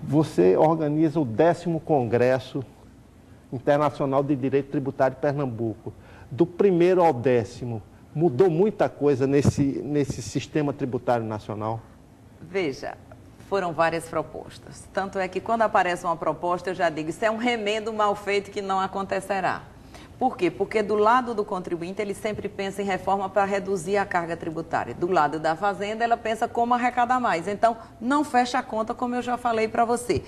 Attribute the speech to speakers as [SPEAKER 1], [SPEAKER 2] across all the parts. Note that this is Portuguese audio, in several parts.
[SPEAKER 1] Você organiza o 10º Congresso Internacional de Direito Tributário de Pernambuco. Do primeiro ao 10º, mudou muita coisa nesse sistema tributário nacional?
[SPEAKER 2] Veja, foram várias propostas. Tanto é que quando aparece uma proposta, eu já digo, isso é um remendo mal feito que não acontecerá. Por quê? Porque do lado do contribuinte, ele sempre pensa em reforma para reduzir a carga tributária. Do lado da fazenda, ela pensa como arrecadar mais. Então, não fecha a conta, como eu já falei para você.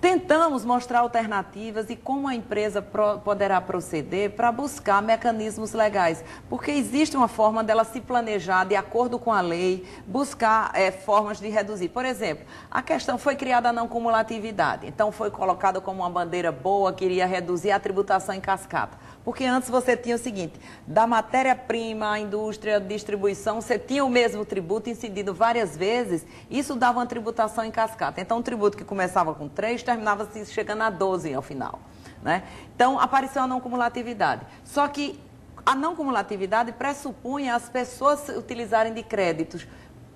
[SPEAKER 2] Tentamos mostrar alternativas e como a empresa poderá proceder para buscar mecanismos legais, porque existe uma forma dela se planejar de acordo com a lei, buscar formas de reduzir. Por exemplo, a questão foi criada a não cumulatividade, então foi colocada como uma bandeira boa que iria reduzir a tributação em cascata. Porque antes você tinha o seguinte, da matéria-prima, à indústria, distribuição, você tinha o mesmo tributo incidido várias vezes, isso dava uma tributação em cascata. Então, um tributo que começava com 3, terminava chegando a 12 ao final, né? Então, apareceu a não cumulatividade. Só que a não cumulatividade pressupunha as pessoas utilizarem de créditos,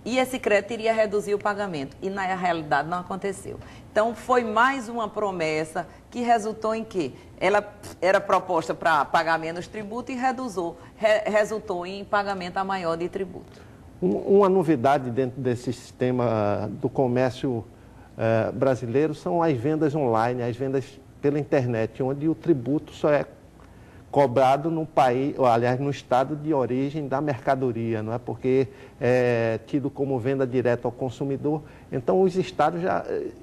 [SPEAKER 2] e esse crédito iria reduzir o pagamento, e na realidade não aconteceu. Então, foi mais uma promessa que resultou em quê? Ela era proposta para pagar menos tributo e resultou em pagamento a maior de tributo.
[SPEAKER 1] Uma novidade dentro desse sistema do comércio brasileiro são as vendas online, as vendas pela internet, onde o tributo só é cobrado no país, ou, aliás, no estado de origem da mercadoria, não é? Porque é tido como venda direta ao consumidor. Então, os estados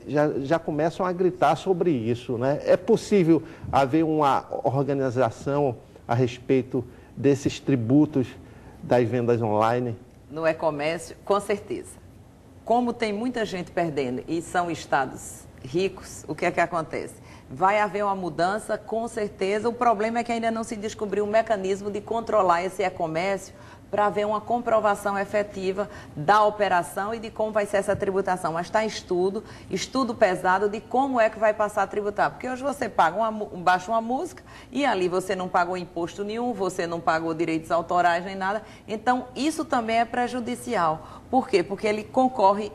[SPEAKER 1] já começam a gritar sobre isso, né? É possível haver uma organização a respeito desses tributos das vendas online?
[SPEAKER 2] No e-comércio, com certeza. Como tem muita gente perdendo e são estados ricos, o que é que acontece? Vai haver uma mudança, com certeza. O problema é que ainda não se descobriu um mecanismo de controlar esse e-comércio para haver uma comprovação efetiva da operação e de como vai ser essa tributação. Mas está em estudo pesado de como é que vai passar a tributar. Porque hoje você paga baixa uma música e ali você não pagou imposto nenhum, você não pagou direitos autorais nem nada. Então, isso também é prejudicial. Por quê? Porque ele concorre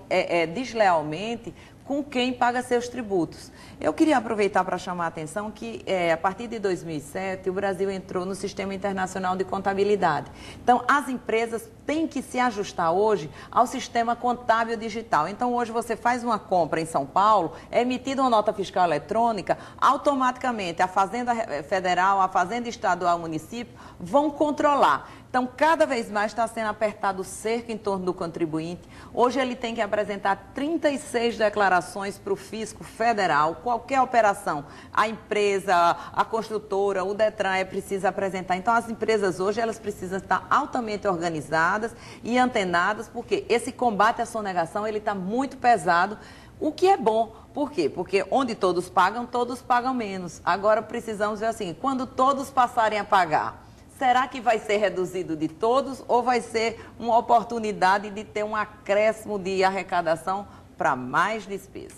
[SPEAKER 2] deslealmente com quem paga seus tributos. Eu queria aproveitar para chamar a atenção que, a partir de 2007, o Brasil entrou no Sistema Internacional de Contabilidade. Então, as empresas têm que se ajustar hoje ao sistema contábil digital. Então, hoje você faz uma compra em São Paulo, é emitida uma nota fiscal eletrônica, automaticamente a Fazenda Federal, a Fazenda Estadual, o município vão controlar. Então, cada vez mais está sendo apertado o cerco em torno do contribuinte. Hoje ele tem que apresentar 36 declarações para o fisco federal, qualquer operação. A empresa, a construtora, o Detran precisa apresentar. Então, as empresas hoje elas precisam estar altamente organizadas e antenadas, porque esse combate à sonegação ele está muito pesado. O que é bom. Por quê? Porque onde todos pagam menos. Agora precisamos ver assim, quando todos passarem a pagar, será que vai ser reduzido de todos ou vai ser uma oportunidade de ter um acréscimo de arrecadação para mais despesas?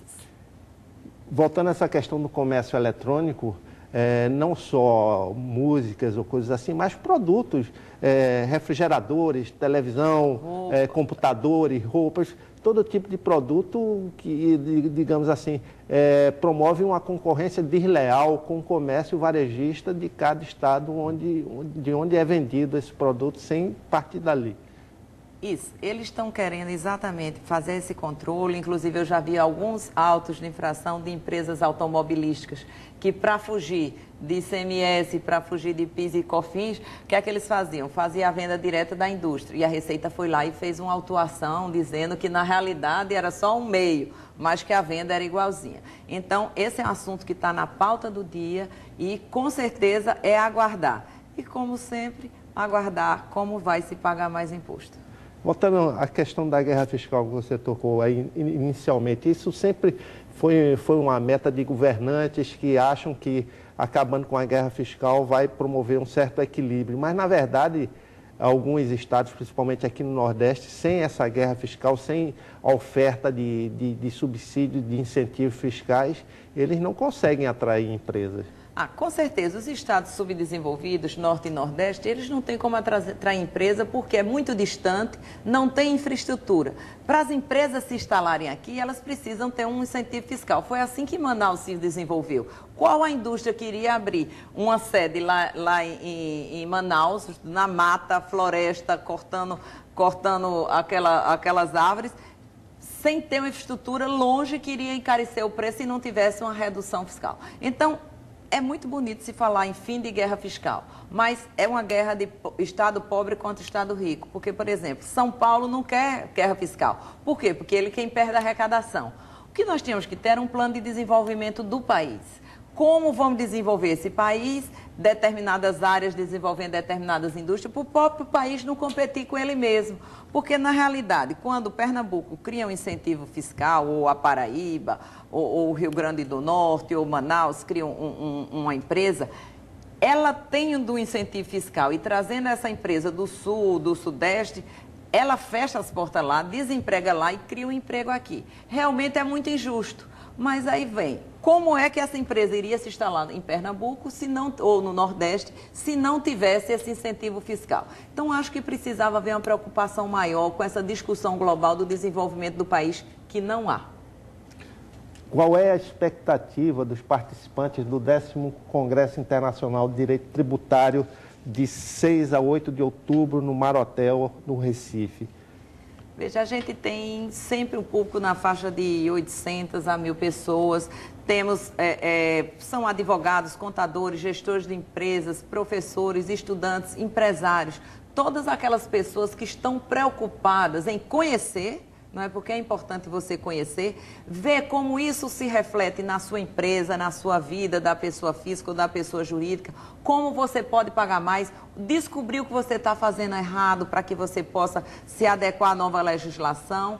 [SPEAKER 1] Voltando a essa questão do comércio eletrônico, não só músicas ou coisas assim, mas produtos, refrigeradores, televisão, computadores, roupas, todo tipo de produto que, digamos assim, promove uma concorrência desleal com o comércio varejista de cada estado de onde é vendido esse produto sem partir dali.
[SPEAKER 2] Isso, eles estão querendo exatamente fazer esse controle, inclusive eu já vi alguns autos de infração de empresas automobilísticas que para fugir de ICMS, para fugir de PIS e COFINS, o que é que eles faziam? Faziam a venda direta da indústria e a Receita foi lá e fez uma autuação dizendo que na realidade era só um meio, mas que a venda era igualzinha. Então esse é um assunto que está na pauta do dia e com certeza é aguardar. E como sempre, aguardar como vai se pagar mais imposto.
[SPEAKER 1] Voltando à questão da guerra fiscal que você tocou aí inicialmente, isso sempre foi uma meta de governantes que acham que acabando com a guerra fiscal vai promover um certo equilíbrio. Mas, na verdade, alguns estados, principalmente aqui no Nordeste, sem essa guerra fiscal, sem a oferta de subsídios, de incentivos fiscais, eles não conseguem atrair empresas.
[SPEAKER 2] Com certeza, os estados subdesenvolvidos, Norte e Nordeste, eles não têm como atrair empresa porque é muito distante, não tem infraestrutura. Para as empresas se instalarem aqui, elas precisam ter um incentivo fiscal. Foi assim que Manaus se desenvolveu. Qual a indústria que iria abrir uma sede lá em Manaus, na mata, floresta, cortando aquelas árvores, sem ter uma infraestrutura longe que iria encarecer o preço e não tivesse uma redução fiscal? Então, é muito bonito se falar em fim de guerra fiscal, mas é uma guerra de Estado pobre contra Estado rico. Porque, por exemplo, São Paulo não quer guerra fiscal. Por quê? Porque ele quem perde a arrecadação. O que nós tínhamos que ter era um plano de desenvolvimento do país. Como vamos desenvolver esse país, determinadas áreas desenvolvendo determinadas indústrias, para o próprio país não competir com ele mesmo. Porque, na realidade, quando Pernambuco cria um incentivo fiscal, ou a Paraíba, ou o Rio Grande do Norte, ou Manaus cria uma empresa, ela tem do incentivo fiscal e trazendo essa empresa do Sul, do Sudeste, ela fecha as portas lá, desemprega lá e cria um emprego aqui. Realmente é muito injusto. Mas aí vem, como é que essa empresa iria se instalar em Pernambuco ou no Nordeste se não tivesse esse incentivo fiscal? Então, acho que precisava haver uma preocupação maior com essa discussão global do desenvolvimento do país, que não há.
[SPEAKER 1] Qual é a expectativa dos participantes do 10º Congresso Internacional de Direito Tributário de 6 a 8 de outubro no Mar Hotel, no Recife?
[SPEAKER 2] Veja, a gente tem sempre um público na faixa de 800 a 1.000 pessoas. Temos, são advogados, contadores, gestores de empresas, professores, estudantes, empresários. Todas aquelas pessoas que estão preocupadas em conhecer, não é? Porque é importante você conhecer, ver como isso se reflete na sua empresa, na sua vida, da pessoa física ou da pessoa jurídica, como você pode pagar mais, descobrir o que você está fazendo errado para que você possa se adequar à nova legislação.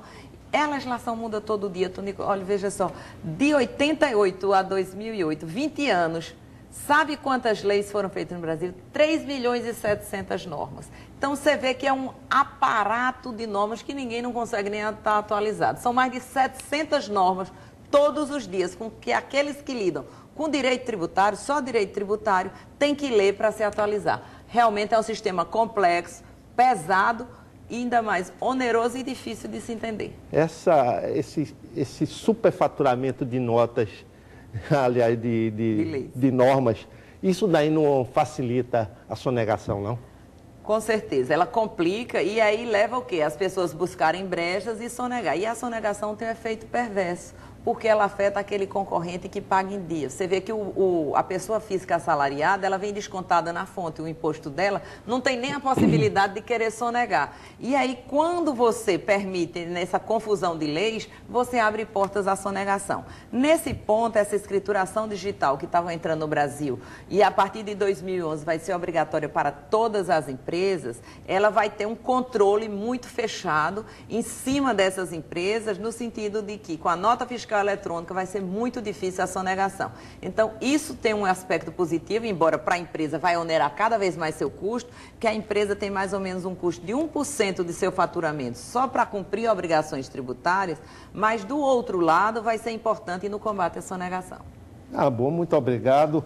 [SPEAKER 2] A legislação muda todo dia, Tonico. Olha, veja só, de 88 a 2008, 20 anos, sabe quantas leis foram feitas no Brasil? 3 milhões e 700 normas. Então, você vê que é um aparato de normas que ninguém não consegue nem estar atualizado. São mais de 700 normas todos os dias, com que aqueles que lidam com direito tributário, só direito tributário, tem que ler para se atualizar. Realmente é um sistema complexo, pesado e ainda mais oneroso e difícil de se entender.
[SPEAKER 1] Esse superfaturamento de notas, aliás, de normas, isso daí não facilita a sonegação, não?
[SPEAKER 2] Com certeza, ela complica e aí leva o quê? As pessoas buscarem brechas e sonegar. E a sonegação tem um efeito perverso, porque ela afeta aquele concorrente que paga em dia. Você vê que a pessoa física assalariada, ela vem descontada na fonte, o imposto dela não tem nem a possibilidade de querer sonegar. E aí, quando você permite, nessa confusão de leis, você abre portas à sonegação. Nesse ponto, essa escrituração digital que estava entrando no Brasil e a partir de 2011 vai ser obrigatória para todas as empresas, ela vai ter um controle muito fechado em cima dessas empresas, no sentido de que, com a nota fiscal eletrônica, vai ser muito difícil a sonegação. Então, isso tem um aspecto positivo, embora para a empresa vai onerar cada vez mais seu custo, que a empresa tem mais ou menos um custo de 1% de seu faturamento só para cumprir obrigações tributárias, mas do outro lado vai ser importante no combate à sonegação.
[SPEAKER 1] Bom, muito obrigado.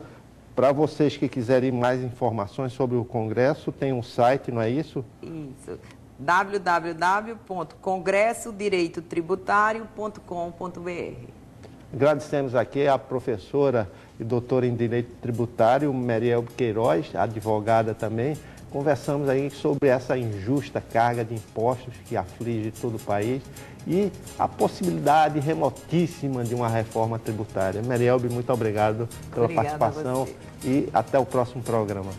[SPEAKER 1] Para vocês que quiserem mais informações sobre o Congresso, tem um site, não é isso?
[SPEAKER 2] Isso. www.congressodireitotributário.com.br.
[SPEAKER 1] Agradecemos aqui a professora e doutora em Direito Tributário, Meriel Queiroz, advogada também. Conversamos aí sobre essa injusta carga de impostos que aflige todo o país e a possibilidade remotíssima de uma reforma tributária. Meriel, muito obrigado pela participação e até o próximo programa.